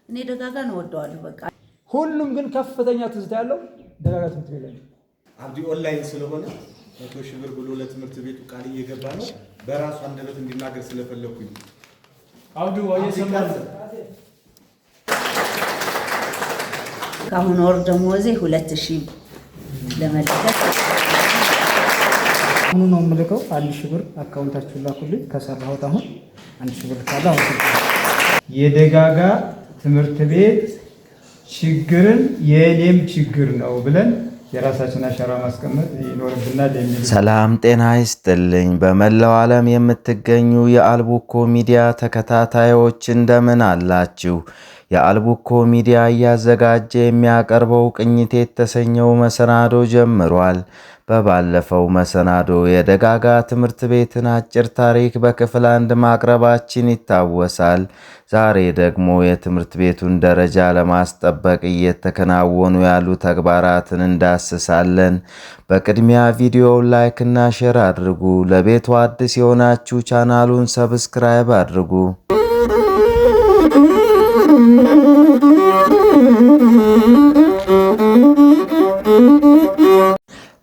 እኔ ደጋጋ ነው ወደዋለሁ በቃ ሁሉም ግን ከፍተኛ ትዝታ ያለው ደጋጋ ትምህርት ቤት ነው። አብዲ ኦንላይን ስለሆነ 100 ሺህ ብር ብሎ ለትምህርት ቤቱ ቃል እየገባ ነው። በራሱ አንደበት እንዲናገር ስለፈለኩኝ አብዲ ወየሰማል ካሁን ወር ደሞዜ 2000 ለመለከት አሁን ነው የምልከው 1000 ብር አካውንታችሁን ላኩልኝ ከሰራሁት አሁን 1000 ብር ካለ አሁን የደጋጋ ትምህርት ቤት ችግርን የኔም ችግር ነው ብለን የራሳችን አሻራ ማስቀመጥ ይኖርብናል የሚል ሰላም ጤና ይስጥልኝ። በመላው ዓለም የምትገኙ የአልቡኮ ሚዲያ ተከታታዮች እንደምን አላችሁ? የአልቡኮ ሚዲያ እያዘጋጀ የሚያቀርበው ቅኝት የተሰኘው መሰናዶ ጀምሯል። በባለፈው መሰናዶ የደጋጋ ትምህርት ቤትን አጭር ታሪክ በክፍል 1 ማቅረባችን ይታወሳል። ዛሬ ደግሞ የትምህርት ቤቱን ደረጃ ለማስጠበቅ እየተከናወኑ ያሉ ተግባራትን እንዳስሳለን። በቅድሚያ ቪዲዮውን ላይክ እና ሼር አድርጉ። ለቤቱ አዲስ የሆናችሁ ቻናሉን ሰብስክራይብ አድርጉ።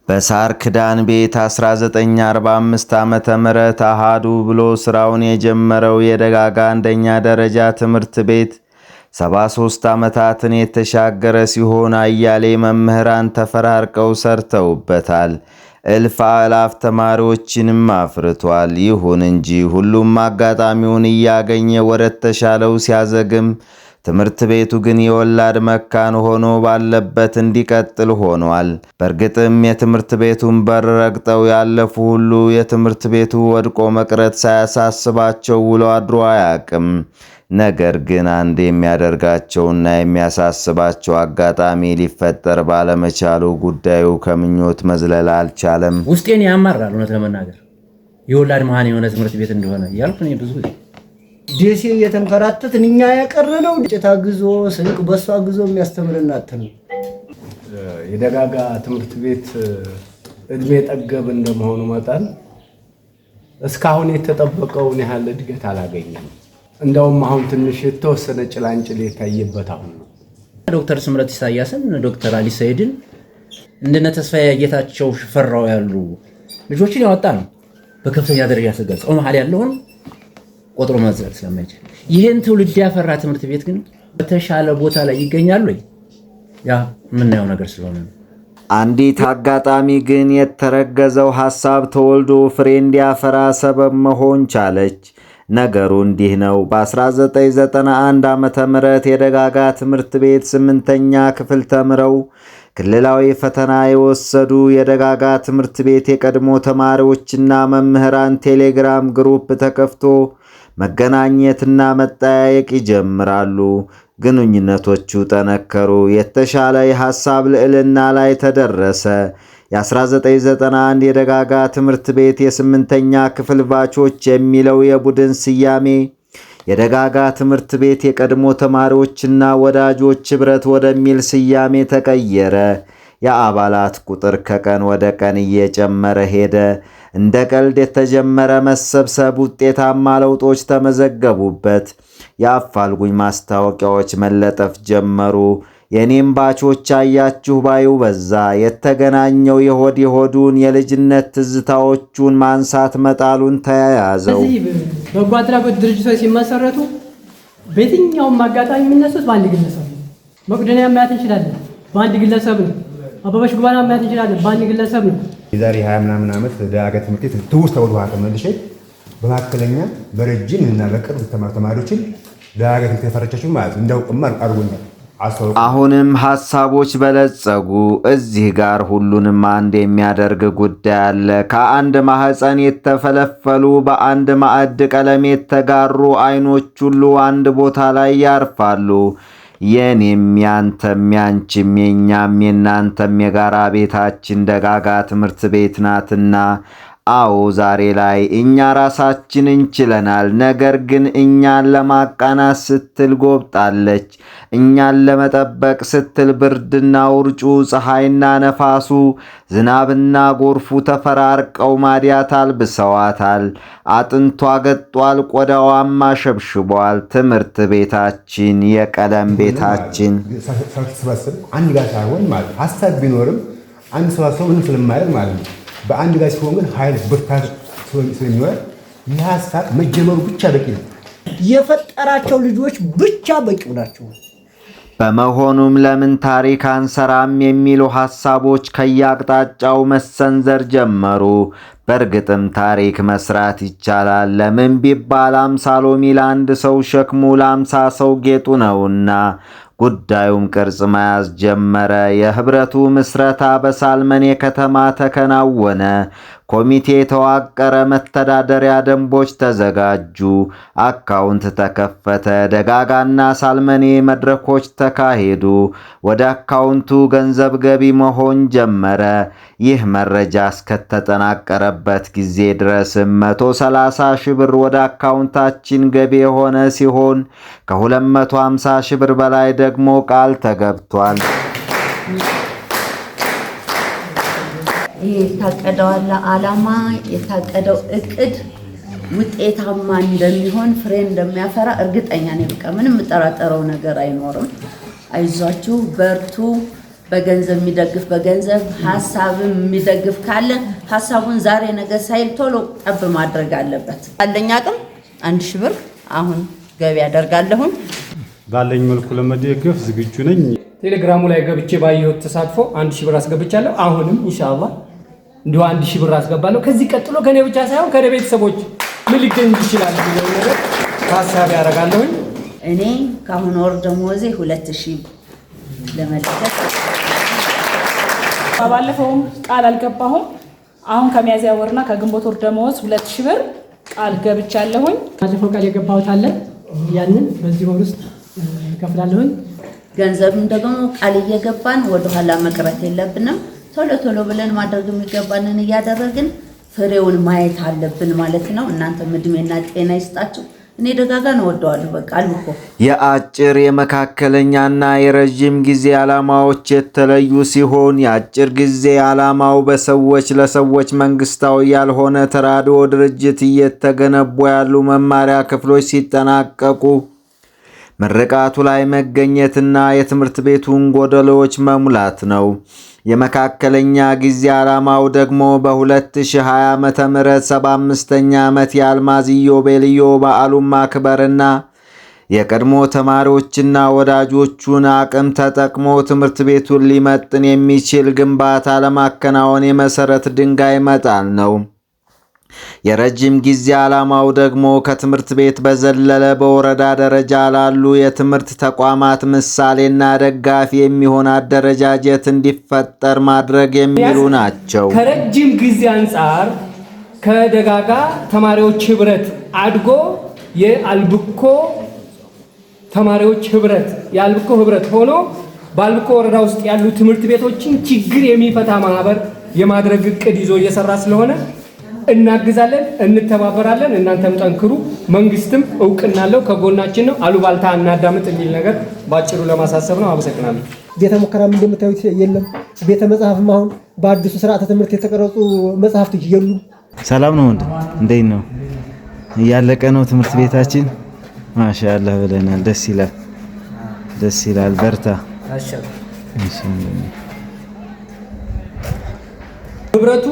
በሳር ክዳን ቤት 1945 ዓመተ ምህረት አሃዱ ብሎ ስራውን የጀመረው የደጋጋ አንደኛ ደረጃ ትምህርት ቤት 73 ዓመታትን የተሻገረ ሲሆን አያሌ መምህራን ተፈራርቀው ሰርተውበታል። እልፍ አእላፍ ተማሪዎችንም አፍርቷል። ይሁን እንጂ ሁሉም አጋጣሚውን እያገኘ ወደ ተሻለው ሲያዘግም ትምህርት ቤቱ ግን የወላድ መካን ሆኖ ባለበት እንዲቀጥል ሆኗል። በእርግጥም የትምህርት ቤቱን በር ረግጠው ያለፉ ሁሉ የትምህርት ቤቱ ወድቆ መቅረት ሳያሳስባቸው ውሎ አድሮ አያውቅም። ነገር ግን አንድ የሚያደርጋቸውና የሚያሳስባቸው አጋጣሚ ሊፈጠር ባለመቻሉ ጉዳዩ ከምኞት መዝለል አልቻለም። ውስጤን ያማራል። እውነት ለመናገር የወላድ መሃን የሆነ ትምህርት ቤት እንደሆነ እያልኩ እኔ ብዙ ደሴ የተንከራተትን እኛ ያቀረነው ጭታ ግዞ ስንቅ በሷ ግዞ የሚያስተምርናት ነው። የደጋጋ ትምህርት ቤት እድሜ ጠገብ እንደመሆኑ መጠን እስካሁን የተጠበቀውን ያህል እድገት አላገኘም። እንደውም አሁን ትንሽ የተወሰነ ጭላንጭል የታየበት አሁን ነው። ዶክተር ስምረት ኢሳያስን፣ ዶክተር አሊ ሰይድን እንደነ ተስፋዬ ጌታቸው ሽፈራው ያሉ ልጆችን ያወጣ ነው በከፍተኛ ደረጃ ተገልጸው መሀል ያለውን ቆጥሮ መዝለል ስለማይችል ይሄን ትውልድ ያፈራ ትምህርት ቤት ግን በተሻለ ቦታ ላይ ይገኛል ወይ? ያ የምናየው ነገር ስለሆነ ነው። አንዲት አጋጣሚ ግን የተረገዘው ሐሳብ ተወልዶ ፍሬ እንዲያፈራ ሰበብ መሆን ቻለች። ነገሩ እንዲህ ነው። በ1991 ዓመተ ምህረት የደጋጋ ትምህርት ቤት 8ኛ ክፍል ተምረው ክልላዊ ፈተና የወሰዱ የደጋጋ ትምህርት ቤት የቀድሞ ተማሪዎችና መምህራን ቴሌግራም ግሩፕ ተከፍቶ መገናኘትና መጠያየቅ ይጀምራሉ። ግንኙነቶቹ ጠነከሩ። የተሻለ የሐሳብ ልዕልና ላይ ተደረሰ። የ1991 የደጋጋ ትምህርት ቤት የ8ኛ ክፍል ባቾች የሚለው የቡድን ስያሜ የደጋጋ ትምህርት ቤት የቀድሞ ተማሪዎችና ወዳጆች ኅብረት ወደሚል ስያሜ ተቀየረ። የአባላት ቁጥር ከቀን ወደ ቀን እየጨመረ ሄደ። እንደ ቀልድ የተጀመረ መሰብሰብ ውጤታማ ለውጦች ተመዘገቡበት። የአፋልጉኝ ማስታወቂያዎች መለጠፍ ጀመሩ። የኔም ባቾች አያችሁ ባዩ በዛ። የተገናኘው የሆድ የሆዱን የልጅነት ትዝታዎቹን ማንሳት መጣሉን ተያያዘው። በጎ አድራጎት ድርጅቶች ሲመሰረቱ በየትኛውም አጋጣሚ የሚነሱት በአንድ ግለሰብ ነው። መቅደኒያ ማየት እንችላለን፣ በአንድ ግለሰብ ነው። አበበሽ ጉባኤ ማየት እንችላለን፣ በአንድ ግለሰብ ነው። የዛሬ 20 ምናምን ዓመት ደጋጋ ትምህርት ቤት ትውስታ ወደ ኋላ ተመልሼ በመካከለኛ በረጅም እና በቅርብ ተማሪዎችን ደጋጋ ትምህርት ቤት የፈረቻችሁ ማለት እንዳውቅማ አድርጎኛል። አሁንም ሐሳቦች በለጸጉ። እዚህ ጋር ሁሉንም አንድ የሚያደርግ ጉዳይ አለ። ከአንድ ማህፀን የተፈለፈሉ በአንድ ማዕድ ቀለም የተጋሩ አይኖች ሁሉ አንድ ቦታ ላይ ያርፋሉ። የኔም ያንተም ያንቺም የኛም የናንተም የጋራ ቤታችን ደጋጋ ትምህርት ቤት ናትና አዎ ዛሬ ላይ እኛ ራሳችን እንችለናል። ነገር ግን እኛን ለማቃናት ስትል ጎብጣለች። እኛን ለመጠበቅ ስትል ብርድና ውርጩ፣ ፀሐይና ነፋሱ፣ ዝናብና ጎርፉ ተፈራርቀው ማዲያት አልብሰዋታል። አጥንቷ ገጧል፣ ቆዳዋም አሸብሽቧል። ትምህርት ቤታችን የቀለም ቤታችን ሰበስብ አንድ ጋር ሳይሆን ማለት ሀሳብ ቢኖርም አንድ ሰው ምንም ስለማያደርግ ማለት ነው። በአንድ ጋር ሲሆን ግን ኃይል ብርታት ስለሚኖር ይህ ሀሳብ መጀመሩ ብቻ በቂ ነው። የፈጠራቸው ልጆች ብቻ በቂው ናቸው። በመሆኑም ለምን ታሪክ አንሰራም የሚሉ ሐሳቦች ከያቅጣጫው መሰንዘር ጀመሩ። በእርግጥም ታሪክ መስራት ይቻላል። ለምን ቢባል 50 ሎሚ ለአንድ ሰው ሸክሙ ለ50 ሰው ጌጡ ነውና። ጉዳዩም ቅርጽ መያዝ ጀመረ። የህብረቱ ምስረታ በሳልመኔ ከተማ ተከናወነ። ኮሚቴ ተዋቀረ። መተዳደሪያ ደንቦች ተዘጋጁ። አካውንት ተከፈተ። ደጋጋና ሳልመኔ መድረኮች ተካሄዱ። ወደ አካውንቱ ገንዘብ ገቢ መሆን ጀመረ። ይህ መረጃ እስከተጠናቀረበት ጊዜ ድረስም 130 ሺህ ብር ወደ አካውንታችን ገቢ የሆነ ሲሆን ከ250 ሺህ ብር በላይ ደግሞ ቃል ተገብቷል። የታቀደው ዓላማ የታቀደው እቅድ ውጤታማ እንደሚሆን ፍሬ እንደሚያፈራ እርግጠኛ ነኝ። በቃ ምንም የምጠራጠረው ነገር አይኖርም። አይዟችሁ፣ በርቱ። በገንዘብ የሚደግፍ በገንዘብ ሀሳብም የሚደግፍ ካለ ሀሳቡን ዛሬ ነገ ሳይል ቶሎ ጠብ ማድረግ አለበት። ባለኝ አቅም 1000 ብር አሁን ገቢ አደርጋለሁ። ባለኝ መልኩ ለመደገፍ ዝግጁ ነኝ። ቴሌግራሙ ላይ ገብቼ ባየሁት ተሳትፎ 1000 ብር አስገብቻለሁ። አሁንም ኢንሻአላህ እንዲሁ 1000 ብር አስገባለሁ። ከዚህ ቀጥሎ ከኔ ብቻ ሳይሆን ከኔ ቤተሰቦች ምን ሊገኝ ይችላል የሚለው ነገር ታሳቢ አደርጋለሁ። እኔ ከአሁን ወር ደሞዜ 2000 ለመለከት ባለፈውም ቃል አልገባሁም። አሁን ከሚያዝያ ወርና ከግንቦት ወር ደሞዝ 2000 ብር ቃል ገብቻለሁኝ። ባለፈው ቃል የገባሁት አለ ያንን በዚህ ወር ውስጥ ከፍላለሁኝ። ገንዘብም ደግሞ ቃል እየገባን ወደኋላ መቅረት የለብንም። ቶሎ ቶሎ ብለን ማድረግ የሚገባንን እያደረግን ፍሬውን ማየት አለብን ማለት ነው። እናንተም እድሜና ጤና ይስጣችሁ። እኔ ደጋጋን እወደዋለሁ። በቃ አልኩ። የአጭር የመካከለኛና የረጅም ጊዜ ዓላማዎች የተለዩ ሲሆን የአጭር ጊዜ ዓላማው በሰዎች ለሰዎች መንግስታዊ ያልሆነ ተራድኦ ድርጅት እየተገነቡ ያሉ መማሪያ ክፍሎች ሲጠናቀቁ ምርቃቱ ላይ መገኘትና የትምህርት ቤቱን ጎደሎች መሙላት ነው። የመካከለኛ ጊዜ ዓላማው ደግሞ በ2020 ዓመተ ምህረት 75ኛ ዓመት የአልማዝ ኢዮቤልዩ በዓሉን ማክበርና የቀድሞ ተማሪዎችና ወዳጆቹን አቅም ተጠቅሞ ትምህርት ቤቱን ሊመጥን የሚችል ግንባታ ለማከናወን የመሰረት ድንጋይ መጣል ነው። የረጅም ጊዜ ዓላማው ደግሞ ከትምህርት ቤት በዘለለ በወረዳ ደረጃ ላሉ የትምህርት ተቋማት ምሳሌና ደጋፊ የሚሆን አደረጃጀት እንዲፈጠር ማድረግ የሚሉ ናቸው። ከረጅም ጊዜ አንጻር ከደጋጋ ተማሪዎች ህብረት አድጎ የአልብኮ ተማሪዎች ህብረት የአልብኮ ህብረት ሆኖ በአልብኮ ወረዳ ውስጥ ያሉ ትምህርት ቤቶችን ችግር የሚፈታ ማህበር የማድረግ እቅድ ይዞ እየሰራ ስለሆነ እናግዛለን፣ እንተባበራለን። እናንተም ጠንክሩ። መንግስትም እውቅና አለው፣ ከጎናችን ነው። አሉባልታ እናዳምጥ የሚል ነገር ባጭሩ ለማሳሰብ ነው። አመሰግናለሁ። ቤተ ሙከራም እንደምታዩት የለም። ቤተ መጽሐፍም አሁን በአዲሱ ስርዓተ ትምህርት የተቀረጹ መጽሐፍት የሉም። ሰላም ነው እንዴ? እንዴት ነው? እያለቀ ነው ትምህርት ቤታችን። ማሻአላህ ብለናል። ደስ ይላል፣ ደስ ይላል። በርታ። ህብረቱ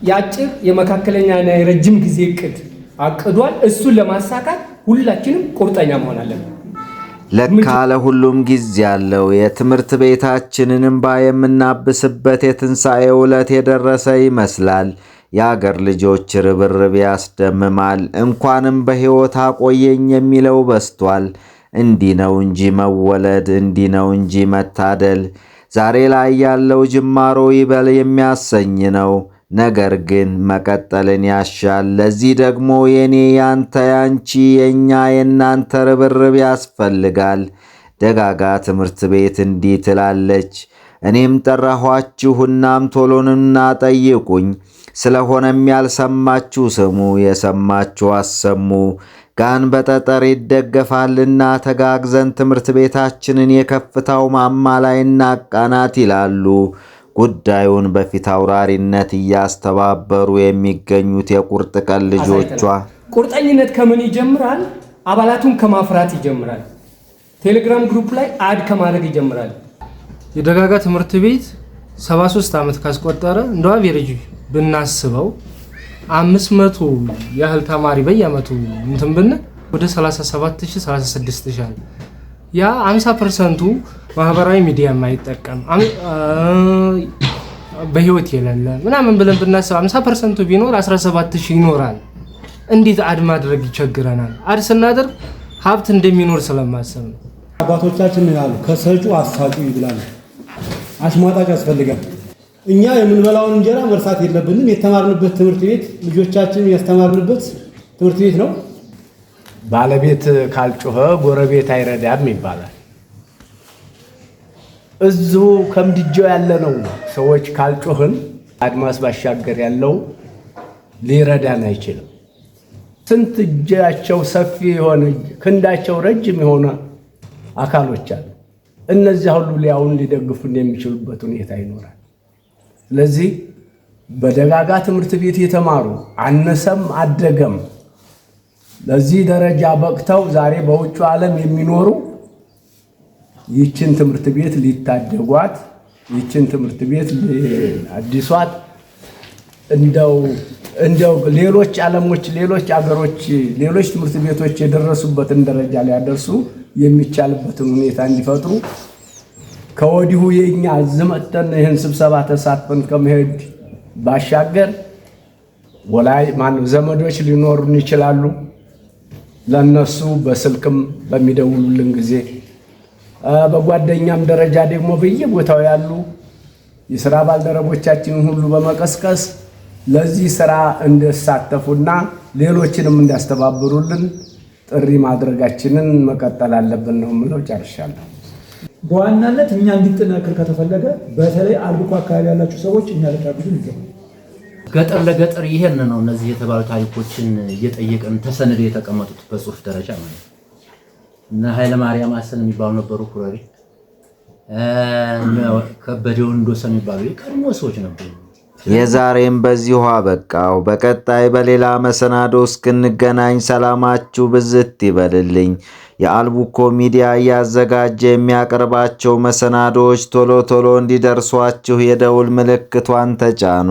የአጭር የመካከለኛና የረጅም ጊዜ እቅድ አቅዷል። እሱን ለማሳካት ሁላችንም ቁርጠኛ መሆን አለብን። ለካ ለሁሉም ጊዜ አለው። የትምህርት ቤታችንን እንባ የምናብስበት የትንሣኤ ዕለት የደረሰ ይመስላል። የአገር ልጆች ርብርብ ያስደምማል። እንኳንም በሕይወት አቆየኝ የሚለው በስቷል። እንዲህ ነው እንጂ መወለድ፣ እንዲህ ነው እንጂ መታደል። ዛሬ ላይ ያለው ጅማሮ ይበል የሚያሰኝ ነው። ነገር ግን መቀጠልን ያሻል። ለዚህ ደግሞ የኔ፣ ያንተ፣ ያንቺ፣ የኛ፣ የናንተ ርብርብ ያስፈልጋል። ደጋጋ ትምህርት ቤት እንዲህ ትላለች። እኔም ጠራኋችሁ፣ እናም ቶሎንና ጠይቁኝ። ስለሆነም ያልሰማችሁ ስሙ፣ የሰማችሁ አሰሙ። ጋን በጠጠር ይደገፋልና ተጋግዘን ትምህርት ቤታችንን የከፍታው ማማ ላይ እናቃናት ይላሉ። ጉዳዩን በፊት አውራሪነት እያስተባበሩ የሚገኙት የቁርጥ ቀን ልጆቿ ቁርጠኝነት ከምን ይጀምራል? አባላቱን ከማፍራት ይጀምራል። ቴሌግራም ግሩፕ ላይ አድ ከማድረግ ይጀምራል። የደጋጋ ትምህርት ቤት 73 ዓመት ካስቆጠረ እንደው አቬሬጅ ብናስበው 500 ያህል ተማሪ በየአመቱ እንትን ብን ወደ 37000 36000 አለ። ያ 50% ማህበራዊ ሚዲያ የማይጠቀም በህይወት የሌለ ምናምን ብለን ብናስብ 50% ቢኖር 17000 ይኖራል። እንዴት አድ ማድረግ ይቸግረናል? አድ ስናደርግ ሀብት እንደሚኖር ስለማሰብ ነው። አባቶቻችን ያሉ ከሰጩ አሳጩ ይብላሉ። አሽሟጣጭ ያስፈልጋል። እኛ የምንበላውን እንጀራ መርሳት የለብንም። የተማርንበት ትምህርት ቤት ልጆቻችን ያስተማርንበት ትምህርት ቤት ነው። ባለቤት ካልጮኸ ጎረቤት አይረዳም ይባላል። እዚሁ ከምድጃው ያለ ነው። ሰዎች ካልጮህን አድማስ ባሻገር ያለው ሊረዳን አይችልም። ስንት እጃቸው ሰፊ የሆነ ክንዳቸው ረጅም የሆነ አካሎች አሉ። እነዚያ ሁሉ ሊያውን ሊደግፉን የሚችሉበት ሁኔታ ይኖራል። ስለዚህ በደጋጋ ትምህርት ቤት የተማሩ አነሰም አደገም ለዚህ ደረጃ በቅተው ዛሬ በውጭ ዓለም የሚኖሩ ይችን ትምህርት ቤት ሊታደጓት፣ ይችን ትምህርት ቤት ሊአዲሷት እንደው ሌሎች ዓለሞች፣ ሌሎች አገሮች፣ ሌሎች ትምህርት ቤቶች የደረሱበትን ደረጃ ሊያደርሱ የሚቻልበትን ሁኔታ እንዲፈጥሩ ከወዲሁ የኛ ዝመተን ይህን ስብሰባ ተሳትፈን ከመሄድ ባሻገር ወላይ ዘመዶች ሊኖሩን ይችላሉ። ለነሱ በስልክም በሚደውሉልን ጊዜ በጓደኛም ደረጃ ደግሞ በየቦታው ያሉ የሥራ ባልደረቦቻችንን ሁሉ በመቀስቀስ ለዚህ ሥራ እንዲሳተፉና ሌሎችንም እንዲያስተባብሩልን ጥሪ ማድረጋችንን መቀጠል አለብን ነው የምለው። ጨርሻለሁ። በዋናነት እኛ እንዲጠናከር ከተፈለገ በተለይ አልብኮ አካባቢ ያላችሁ ሰዎች እኛ ልታግዙን ይገባል። ገጠር ለገጠር ይሄን ነው እነዚህ የተባሉ ታሪኮችን እየጠየቀን ተሰንደው የተቀመጡት በጽሁፍ ደረጃ ማለት ነው። እና ኃይለ ማርያም አሰን የሚባሉ ነበሩ፣ ኩራሪ ከበደው እንዶሰን የሚባሉ የቀድሞ ሰዎች ነበሩ። የዛሬም በዚሁ አበቃው። በቀጣይ በሌላ መሰናዶ እስክንገናኝ ሰላማችሁ ብዝት ይበልልኝ። የአልቡኮ ሚዲያ እያዘጋጀ የሚያቀርባቸው መሰናዶዎች ቶሎ ቶሎ እንዲደርሷችሁ የደውል ምልክቷን ተጫኑ።